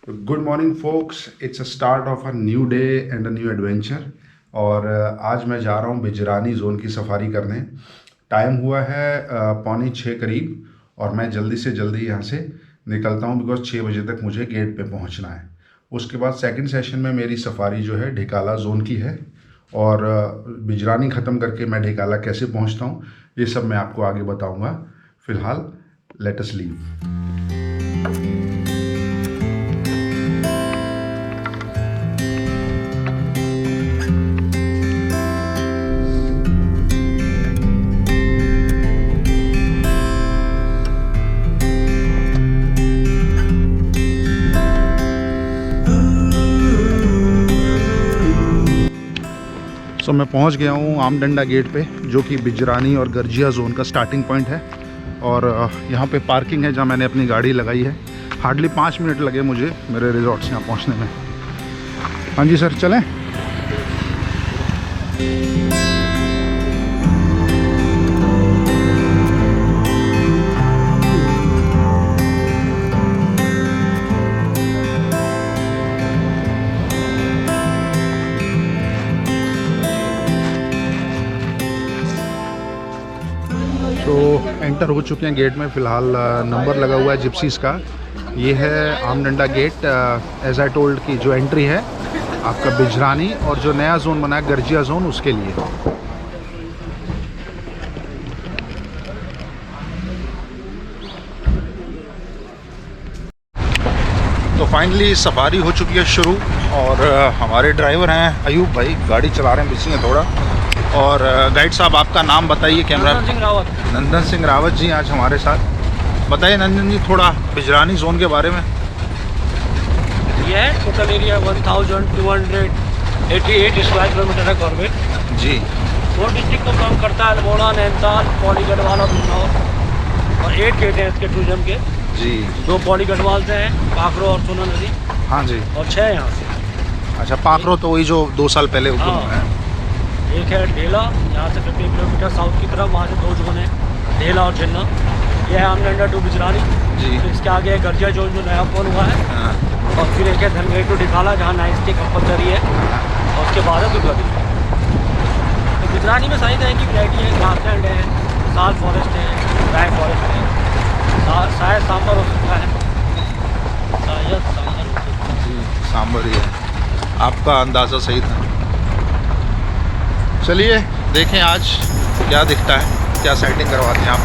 Good morning folks, it's a start of a new day and a new adventure. और आज मैं जा रहा हूँ बिजरानी ज़ोन की सफारी करने। टाइम हुआ है 5:45 करीब, और मैं जल्दी से जल्दी यहाँ से निकलता हूँ बिकॉज 6 बजे तक मुझे गेट पे पहुँचना है। उसके बाद सेकंड सेशन में मेरी सफारी जो है ढिकाला ज़ोन की है, और बिजरानी ख़त्म करके मैं ढिकाला कैसे पहुँचता हूँ ये सब मैं आपको आगे बताऊँगा। फ़िलहाल लेट अस लीव। तो मैं पहुंच गया हूं आमडंडा गेट पे, जो कि बिजरानी और गर्जिया ज़ोन का स्टार्टिंग पॉइंट है। और यहां पे पार्किंग है जहां मैंने अपनी गाड़ी लगाई है। हार्डली 5 मिनट लगे मुझे मेरे रिजॉर्ट से यहाँ पहुंचने में। हाँ जी सर, चलें। तो एंटर हो चुके हैं गेट में। फ़िलहाल नंबर लगा हुआ है जिप्सीज़ का। ये है Amdanda gate. As I told की जो एंट्री है आपका बिजरानी और जो नया ज़ोन बना है गर्जिया ज़ोन, उसके लिए। तो फाइनली सफारी हो चुकी है शुरू, और हमारे ड्राइवर हैं अयूब भाई, गाड़ी चला रहे हैं, बिजी हैं थोड़ा। और गाइड साहब आपका नाम बताइए। कैमरा नंदन सिंह रावत। नंदन सिंह रावत जी आज हमारे साथ। बताइए नंदन जी थोड़ा बिजरानी ज़ोन के बारे में। ये है टोटल एरिया 1288 स्क्वायर किलोमीटर है गवर्नमेंट जी। 4 डिस्ट्रिक्ट को कम करता है, अल्मोड़ा, नैनीताल, पौड़ी गढ़वाल और उन्नाव। और 8 गेट हैं इसके टूरिज्म के। जी। 2 पौड़ी गढ़वाल से हैं, पाखरो और सोना नदी। हाँ जी। और 6 यहाँ से। अच्छा, पाखरो तो वही जो 2 साल पहले हुकुम हाँ। है। एक है ढेला, यहाँ से 50 किलोमीटर साउथ की तरफ, वहाँ से 2 जोन है, ढेला और झेलना। ये है आमडंडा टू बिजरानी जी। फिर इसके आगे है गर्जिया जोन जो नया फोन हुआ है। हाँ। और फिर एक है धनगढ़ी टू ढिकाला जहाँ नाइट स्टे कंपलसरी है। और उसके बाद है दुर्गा। तो बिजरानी में सारी तरह की वैरायटी है। ग्रासलैंड है, साल फॉरेस्ट है, ड्राई फॉरेस्ट है, शायद सांबर हो सकता है, शायद सांबर हो सकता है। जी, सांबर ही है। आपका अंदाज़ा सही था। चलिए देखें आज क्या दिखता है, क्या सेटिंग करवाते हैं आप।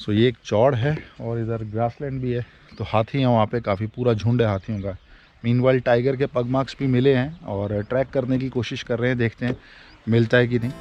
सो ये एक चौड़ है और इधर ग्रासलैंड भी है, तो हाथी हैं वहाँ पे, काफ़ी पूरा झुंड है हाथियों का। मीनवाइल टाइगर के पग मार्क्स भी मिले हैं और ट्रैक करने की कोशिश कर रहे हैं, देखते हैं मिलता है कि नहीं।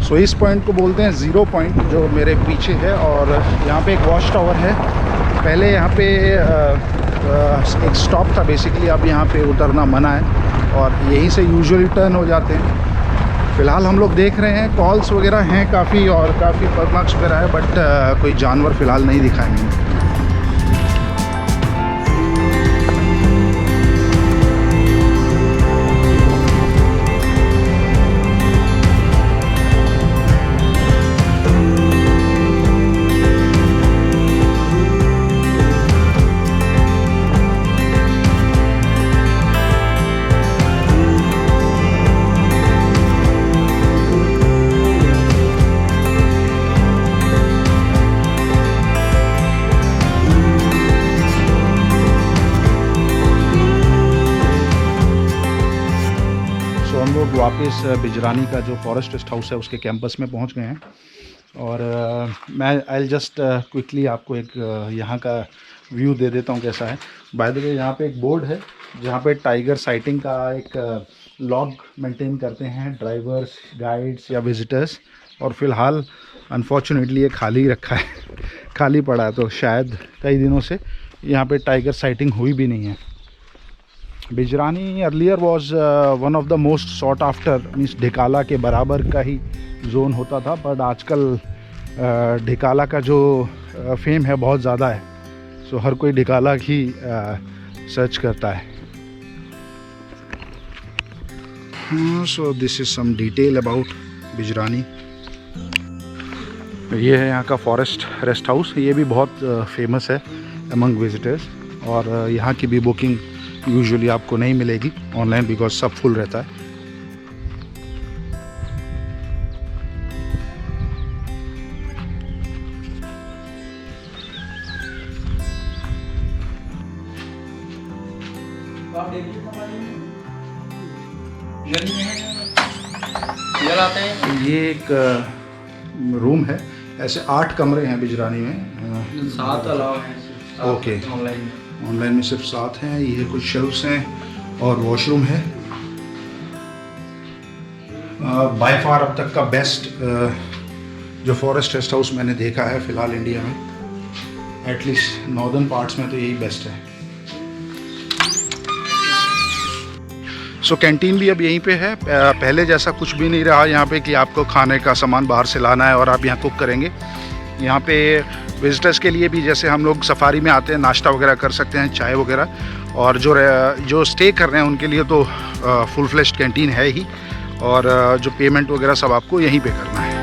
सो इस पॉइंट को बोलते हैं ज़ीरो पॉइंट, जो मेरे पीछे है। और यहाँ पे एक वॉच टावर है। पहले यहाँ पे एक स्टॉप था बेसिकली, अब यहाँ पे उतरना मना है और यहीं से यूजुअली टर्न हो जाते हैं। फ़िलहाल हम लोग देख रहे हैं कॉल्स वगैरह हैं काफ़ी और काफ़ी पग मार्क्स वगैरह है, बट कोई जानवर फ़िलहाल नहीं दिखाएंगे। वापस बिजरानी का जो फॉरेस्ट रेस्ट हाउस है उसके कैंपस में पहुंच गए हैं। और मैं आई जस्ट क्विकली आपको एक यहाँ का व्यू दे देता हूँ कैसा है। बाय द वे यहाँ पे एक बोर्ड है जहाँ पे टाइगर साइटिंग का एक लॉग मेंटेन करते हैं ड्राइवर्स, गाइड्स या विजिटर्स। और फिलहाल अनफॉर्चुनेटली ये खाली रखा है, खाली पड़ा है, तो शायद कई दिनों से यहाँ पे टाइगर साइटिंग हुई भी नहीं है। Bijrani earlier was one of the most sought after, means Dhikala के बराबर का ही जोन होता था, बट आजकल ढिकाला का जो फेम है बहुत ज़्यादा है, सो हर कोई ढिकाला ही सर्च करता है। So this is some detail about Bijrani. ये है यहाँ का फॉरेस्ट रेस्ट हाउस, ये भी बहुत फेमस है अमंग विजिटर्स। और यहाँ की भी बुकिंग यूजुअली आपको नहीं मिलेगी ऑनलाइन, बिकॉज सब फुल रहता है। ये एक रूम है, ऐसे 8 कमरे हैं बिजरानी में, 7 अलावा हैं। ओके, ऑनलाइन में सिर्फ 7 हैं। ये कुछ शेल्फ्स हैं और वॉशरूम है। बाय फार अब तक का बेस्ट जो फॉरेस्ट रेस्ट हाउस मैंने देखा है फ़िलहाल इंडिया में, एटलीस्ट नॉर्दर्न पार्ट्स में तो यही बेस्ट है। सो कैंटीन भी अब यहीं पे है। पहले जैसा कुछ भी नहीं रहा यहाँ पे कि आपको खाने का सामान बाहर से लाना है और आप यहाँ कुक करेंगे। यहाँ पे विजिटर्स के लिए भी, जैसे हम लोग सफारी में आते हैं, नाश्ता वगैरह कर सकते हैं, चाय वगैरह। और जो स्टे कर रहे हैं उनके लिए तो फुल फ्लेश्ड कैंटीन है ही, और जो पेमेंट वगैरह सब आपको यहीं पे करना है।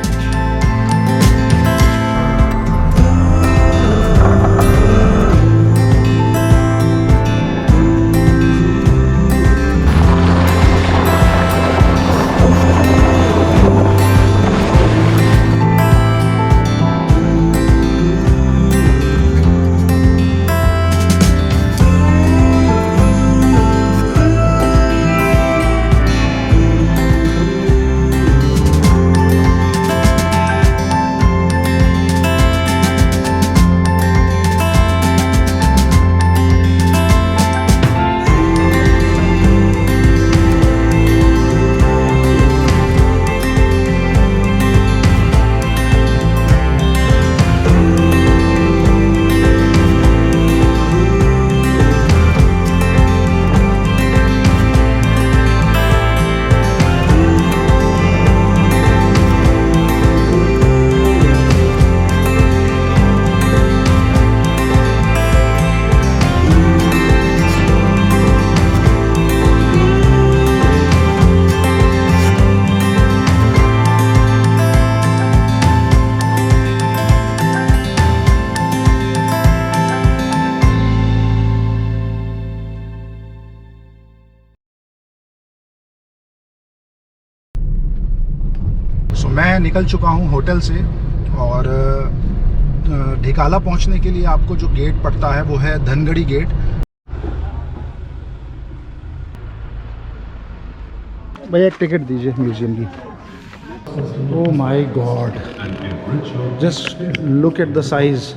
निकल चुका हूँ होटल से और ढिकाला पहुँचने के लिए आपको जो गेट पड़ता है वो है धनगढ़ी गेट। भैया एक टिकट दीजिए म्यूज़ियम की। Oh my God, just look at the size.